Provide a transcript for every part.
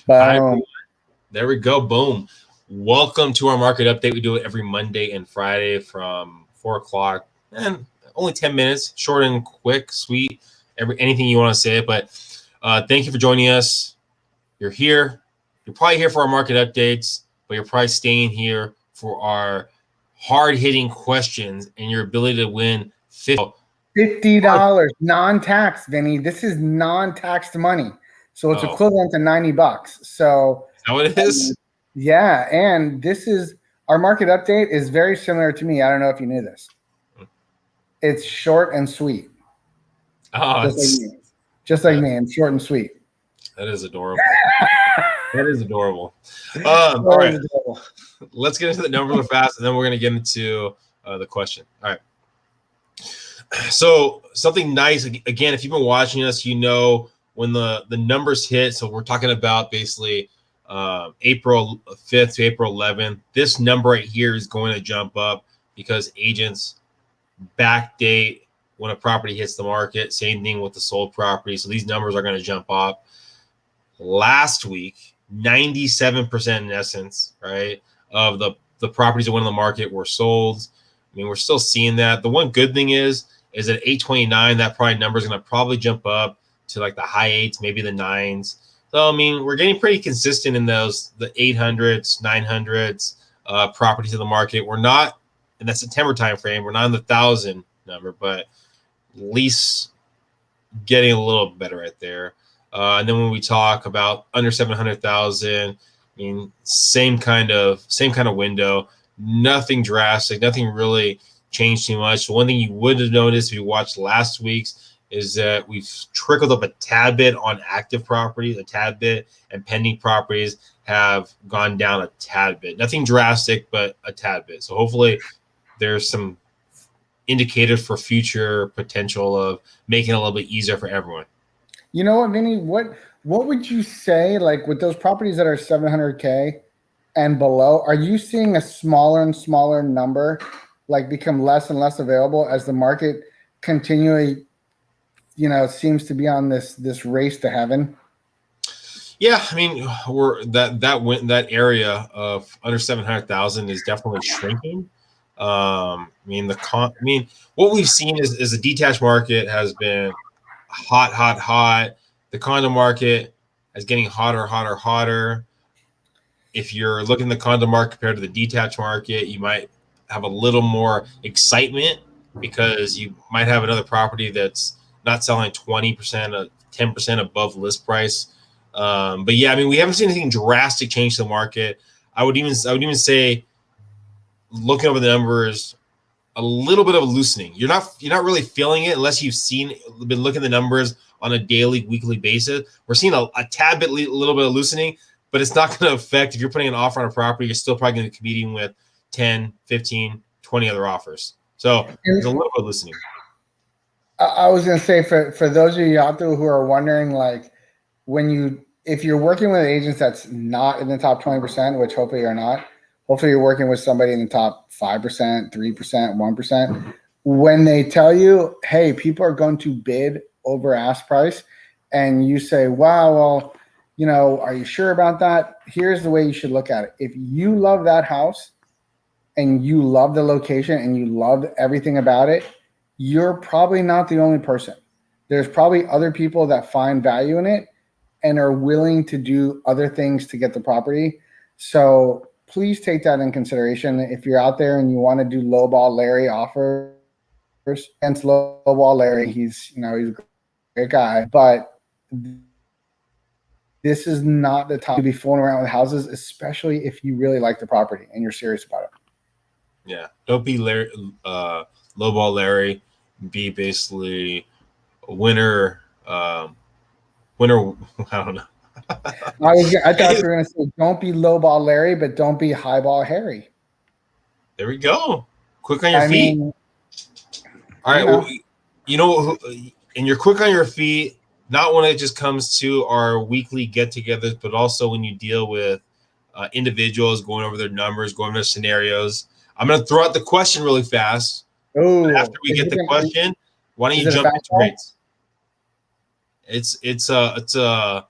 Hi, Boom. there we go. Boom. Welcome to our market update. We do it every Monday and Friday from 4 o'clock, and only 10 minutes, short and quick, sweet. Anything you want to say, but thank you for joining us. You're here. You're probably here for our market updates, but you're probably staying here for our hard-hitting questions and your ability to win $50 non-tax, Vinny. This is non-taxed money, so it's equivalent to $90. So is that what it is? Yeah, and this is our market update is very similar to me. I don't know if you knew this. It's short and sweet. Oh, just like me. I'm short and sweet. That is adorable. That is adorable. All right, let's get into the numbers fast, and then we're going to get into the question. All right. So something nice, again, if you've been watching us, you know when the numbers hit. So we're talking about basically April 5th to April 11th. This number right here is going to jump up because agents backdate when a property hits the market. Same thing with the sold property. So these numbers are going to jump up. Last week, 97% in essence, right, of the properties that went on the market were sold. I mean, we're still seeing that. The one good thing is at 829, that probably number is going to probably jump up to like the high 8s, maybe the 9s. So, I mean, we're getting pretty consistent in the 800s, 900s properties in the market. We're not in that September timeframe. We're not in the 1,000 number, but at least getting a little better right there. And then when we talk about under 700,000, I mean, same kind of window. Nothing drastic. Nothing really changed too much. One thing you would have noticed if you watched last week's is that we've trickled up a tad bit on active properties, a tad bit, and pending properties have gone down a tad bit. Nothing drastic, but a tad bit. So hopefully there's some indicators for future potential of making it a little bit easier for everyone. You know what, Vinny? What would you say, like with those properties that are 700K and below, are you seeing a smaller and smaller number like become less and less available as the market continually, seems to be on this race to heaven? Yeah, I mean, we're that area of under 700,000 is definitely shrinking. I mean, what we've seen is the detached market has been hot. The condo market is getting hotter. If you're looking at the condo market compared to the detached market, you might have a little more excitement because you might have another property that's not selling 20% or 10% above list price. But yeah, I mean, we haven't seen anything drastic change to the market. I would even say, looking over the numbers, a little bit of a loosening. You're not really feeling it unless you've been looking at the numbers on a daily, weekly basis. We're seeing a tad bit, little bit of loosening, but it's not going to affect, if you're putting an offer on a property, you're still probably going to be competing with 10, 15, 20 other offers. So there's a little bit of loosening. I was going to say, for those of you out there who are wondering, like, if you're working with agents that's not in the top 20%, which hopefully you're not, hopefully you're working with somebody in the top 5%, 3%, 1%. When they tell you, hey, people are going to bid over ask price, and you say, wow, well, are you sure about that? Here's the way you should look at it. If you love that house and you love the location and you love everything about it, you're probably not the only person. There's probably other people that find value in it and are willing to do other things to get the property. So please take that in consideration. If you're out there and you want to do lowball Larry offers, against lowball Larry, he's a great guy, but this is not the time to be fooling around with houses, especially if you really like the property and you're serious about it. Yeah, don't be Larry, lowball Larry. Be basically a winner. I don't know. I thought you were going to say, don't be lowball Larry, but don't be highball Harry. There we go. Quick on your feet. All right. Well, and you're quick on your feet, not when it just comes to our weekly get-togethers, but also when you deal with individuals going over their numbers, going over their scenarios. I'm going to throw out the question really fast. Oh, after we get the question, why don't you jump into rates? It's a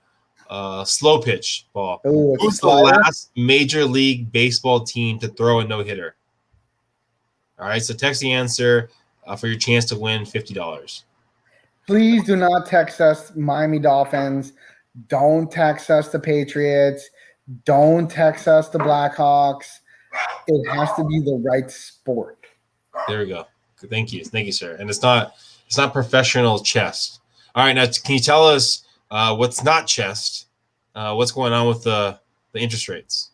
slow pitch ball. Ooh, it's a Who's the slider. last Major League Baseball team to throw a no-hitter? All right, so text the answer for your chance to win $50. Please do not text us Miami Dolphins. Don't text us the Patriots. Don't text us the Blackhawks. It has to be the right sport. There we go. Thank you, sir. And it's not professional chess. All right, now can you tell us what's not chess? What's going on with the interest rates?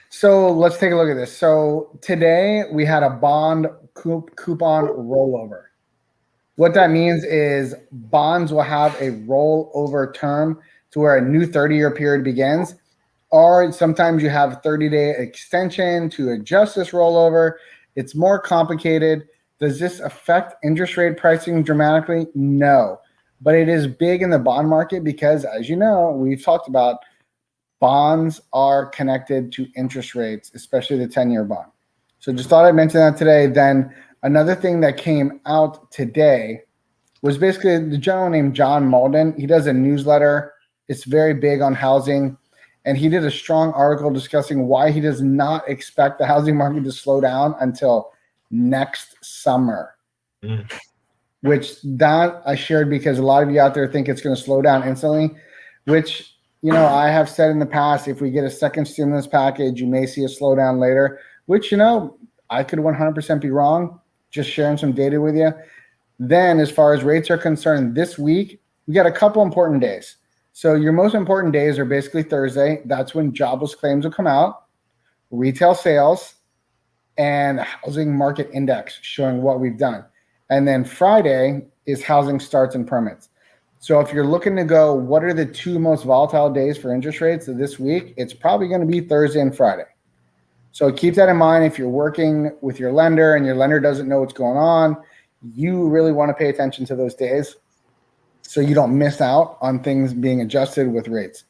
So let's take a look at this. So today we had a bond coupon rollover. What that means is bonds will have a rollover term to where a new 30-year period begins, or sometimes you have a 30-day extension to adjust this rollover. It's more complicated. Does this affect interest rate pricing dramatically? No, but it is big in the bond market because, as you know, we've talked about, bonds are connected to interest rates, especially the 10-year bond. So just thought I'd mention that today. Then another thing that came out today was basically the gentleman named John Malden. He does a newsletter. It's very big on housing. And he did a strong article discussing why he does not expect the housing market to slow down until next summer. Which that I shared because a lot of you out there think it's going to slow down instantly, which, you know, I have said in the past, if we get a second stimulus package, you may see a slowdown later, which, you know, I could 100% be wrong, just sharing some data with you. Then as far as rates are concerned, this week, we got a couple important days. So your most important days are basically Thursday. That's when jobless claims will come out, retail sales, and housing market index showing what we've done. And then Friday is housing starts and permits. So if you're looking to go, what are the two most volatile days for interest rates this week? It's probably going to be Thursday and Friday. So keep that in mind. If you're working with your lender and your lender doesn't know what's going on, you really want to pay attention to those days so you don't miss out on things being adjusted with rates.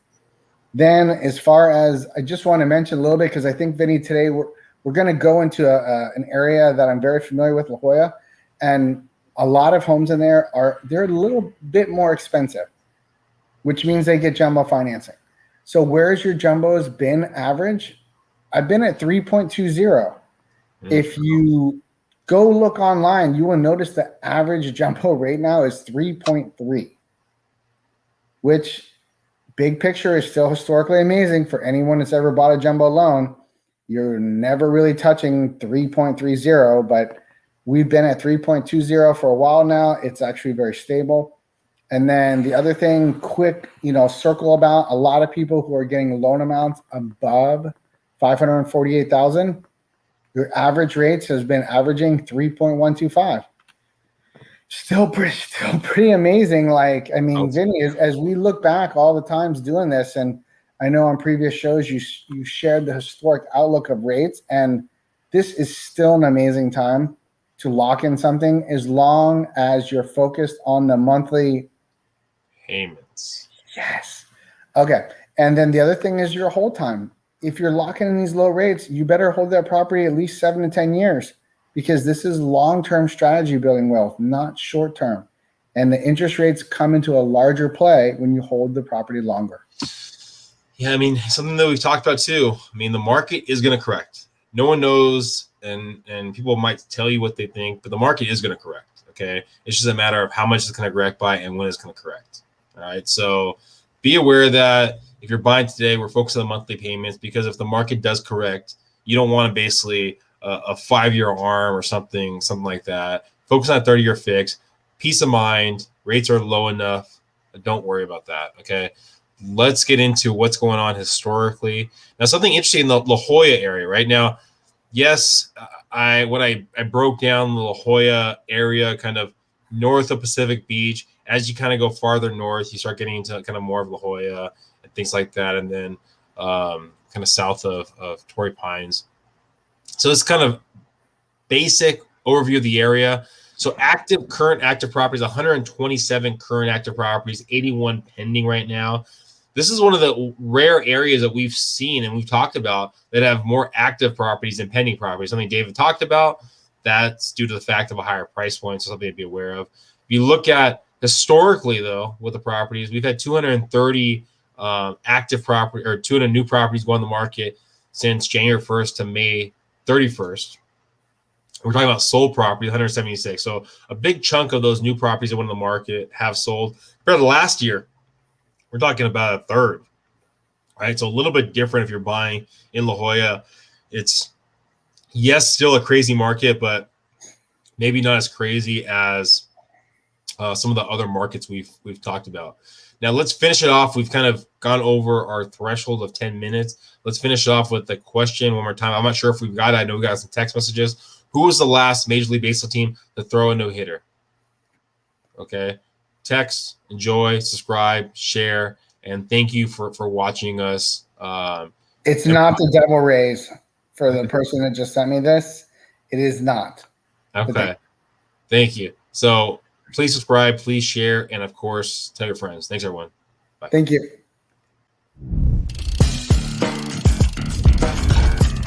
Then as far as, I just want to mention a little bit, because I think, Vinnie, today we're going to go into an area that I'm very familiar with, La Jolla, and a lot of homes in there they're a little bit more expensive, which means they get jumbo financing. So where's your jumbos been average? I've been at 3.20. If you go look online, you will notice the average jumbo rate now is 3.3, which big picture is still historically amazing for anyone that's ever bought a jumbo loan. You're never really touching 3.30, but we've been at 3.20 for a while now. It's actually very stable. And then the other thing, quick, circle about, a lot of people who are getting loan amounts above $548,000, your average rates has been averaging 3.125. Still pretty amazing. Like, I mean, Vinnie, as we look back all the times doing this, and I know on previous shows you shared the historic outlook of rates, and this is still an amazing time to lock in something as long as you're focused on the monthly payments. Yes. Okay. And then the other thing is your hold time. If you're locking in these low rates, you better hold that property at least 7 to 10 years, because this is long-term strategy building wealth, not short-term. And the interest rates come into a larger play when you hold the property longer. Yeah, I mean, something that we've talked about too. I mean, the market is going to correct. No one knows, and people might tell you what they think, but the market is going to correct. Okay, it's just a matter of how much it's going to correct by and when it's going to correct. All right, so be aware that if you're buying today, we're focused on the monthly payments, because if the market does correct, you don't want to basically a 5-year arm or something like that. Focus on a 30-year fix. Peace of mind. Rates are low enough. Don't worry about that. Okay. Let's get into what's going on historically. Now, something interesting in the La Jolla area right now. Yes, when I broke down the La Jolla area, kind of north of Pacific Beach. As you kind of go farther north, you start getting into kind of more of La Jolla and things like that, and then kind of south of Torrey Pines. So it's kind of basic overview of the area. So current active properties, 127 current active properties, 81 pending right now. This is one of the rare areas that we've seen and we've talked about that have more active properties than pending properties. Something David talked about, that's due to the fact of a higher price point, so something to be aware of. If you look at historically, though, with the properties, we've had 230 active property or 200 new properties go on the market since January 1st to May 31st. We're talking about sold property, 176. So a big chunk of those new properties that went on the market have sold. Compared to last year, we're talking about a third, right? So a little bit different if you're buying in La Jolla. It's, yes, still a crazy market, but maybe not as crazy as some of the other markets we've talked about. Now let's finish it off. We've kind of gone over our threshold of 10 minutes. Let's finish it off with the question one more time. I'm not sure if we've got it. I know we got some text messages. Who was the last Major League Baseball team to throw a no-hitter? Okay. Text, enjoy, subscribe, share, and thank you for watching us. It's not the Devil Rays for the person that just sent me this. It is not. Okay. Thank you. So please subscribe, please share, and of course, tell your friends. Thanks, everyone. Bye. Thank you.